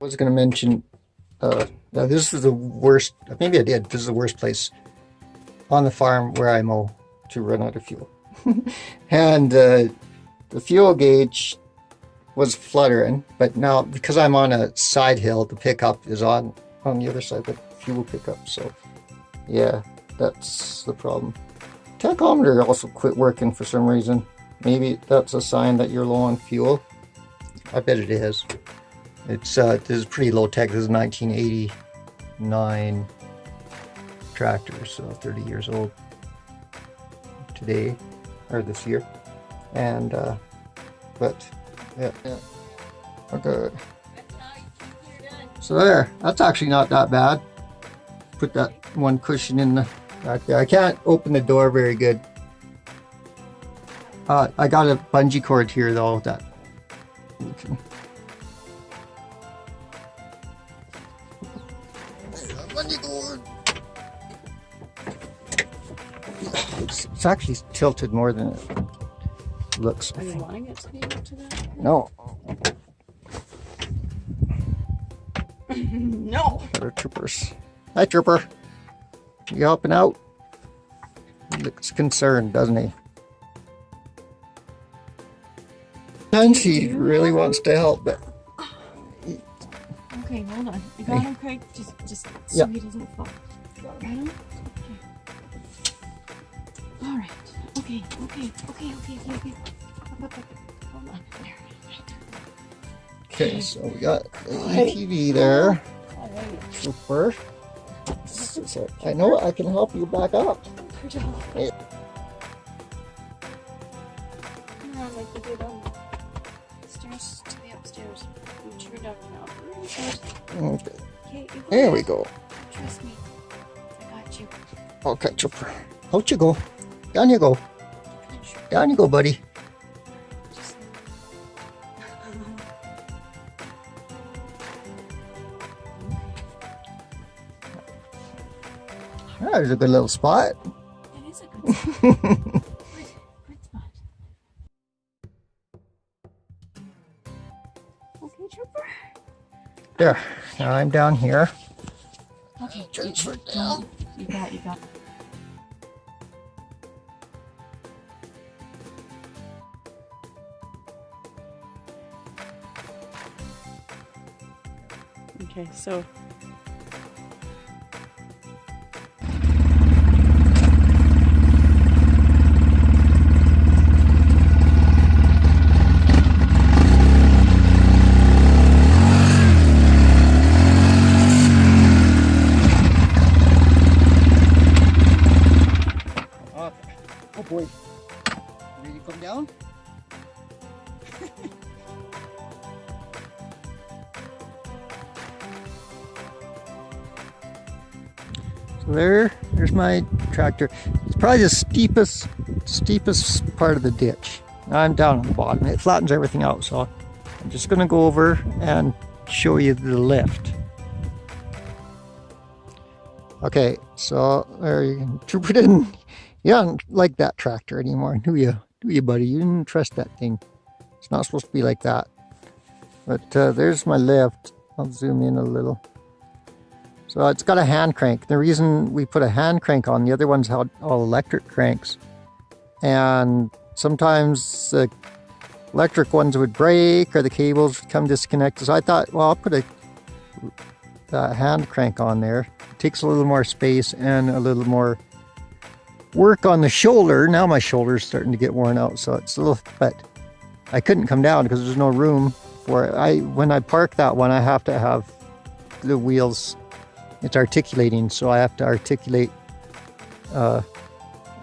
I was going to mention, now this is the worst, maybe I did, this is the worst place on the farm where I mow to run out of fuel. And the fuel gauge was fluttering, but now because I'm on a side hill, the pickup is on the other side, the fuel pickup. So yeah, that's the problem. Tachometer also quit working for some reason. Maybe that's a sign that you're low on fuel. I bet it is. It's this is pretty low tech. This is 1989 tractor, so 30 years old today or this year. And but yeah. Okay. So there, that's actually not that bad. Put that one cushion in the back there. I can't open the door very good. I got a bungee cord here though that you can. It's actually tilted more than it looks. Are you wanting it to be up to that? No. No. There are troopers. Hi, trooper. You helping out? He looks concerned, doesn't he? And he really wants to help, but. Okay, hold on. I got him, Craig. Just so he doesn't fall. Got him? Okay. All right. Okay. Up. Hold on. There. Okay, so we got the ATV there. All right. Trooper. So I know I can help you back up. Hey. Like we did on the stairs to the upstairs. I'm sure down now. Okay. Okay, There we go. Trust me. I got you. Okay, trooper. Out you go. Down you go. Down you go, buddy. There's a good little spot. It is a good spot. Good spot. Okay, trooper. There. Now I'm down here. Okay. Transfer down. You got. Okay, so oh boy. Ready to come down? So there's my tractor. It's probably the steepest part of the ditch. I'm down on the bottom. It flattens everything out, so I'm just going to go over and show you the lift. Okay, so there you trooper didn't. You don't like that tractor anymore, do you? Do you, buddy? You didn't trust that thing. It's not supposed to be like that. But there's my lift. I'll zoom in a little. So it's got a hand crank. The reason we put a hand crank on, the other ones had all electric cranks. And sometimes the electric ones would break or the cables would come disconnected. So I thought, well, I'll put a hand crank on there. It takes a little more space and a little more work on the shoulder. Now my shoulder's starting to get worn out, so it's a little, but I couldn't come down because there's no room for it. When I park that one, I have to have the wheels, it's articulating, so I have to articulate the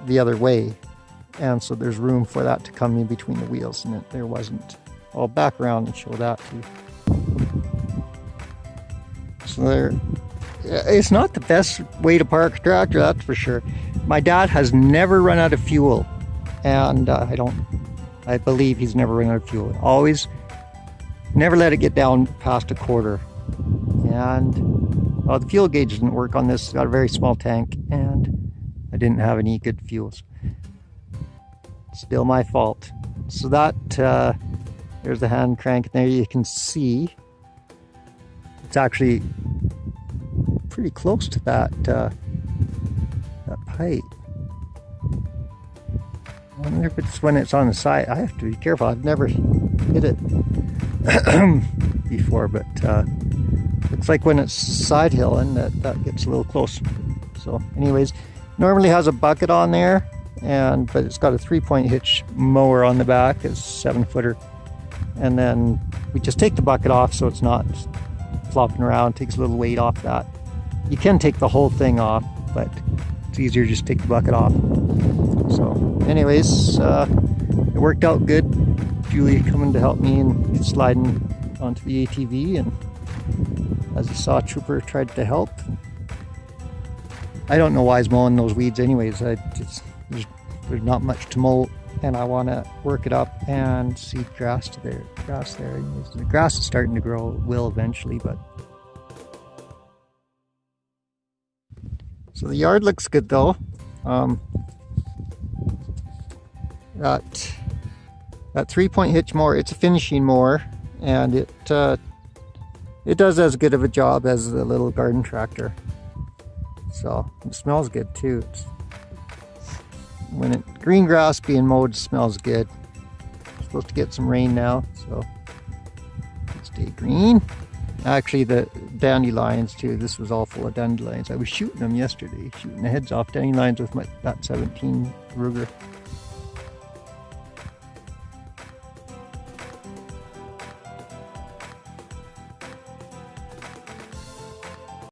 other way, and so there's room for that to come in between the wheels, and there wasn't. I'll back around and show that too. So there, it's not the best way to park a tractor, that's for sure. My dad has never run out of fuel, and I believe he's never run out of fuel. Always, never let it get down past a quarter. And the fuel gauge didn't work on this. It's got a very small tank, and I didn't have any good fuels. Still my fault. So that, there's the hand crank. There you can see it's actually pretty close to that that pipe. I wonder if it's when it's on the side. I have to be careful. I've never hit it before, but it's like when it's side hilling that gets a little close. So anyways, normally has a bucket on there, but it's got a 3-point hitch mower on the back, it's 7-footer. And then we just take the bucket off so it's not flopping around, takes a little weight off that. You can take the whole thing off, but it's easier to just take the bucket off. So anyways, it worked out good. Julie coming to help me and sliding onto the ATV, and as you saw, Trooper tried to help. I don't know why he's mowing those weeds anyways. There's not much to mow, and I want to work it up and seed grass there. Anyways, the grass is starting to grow, it will eventually, but so the yard looks good though. That 3-point hitch mower, it's a finishing mower, and it does as good of a job as the little garden tractor. So it smells good too. When green grass being mowed smells good. It's supposed to get some rain now, so stay green. Actually, the dandelions too. This was all full of dandelions. I was shooting them yesterday, shooting the heads off dandelions with that 17 Ruger.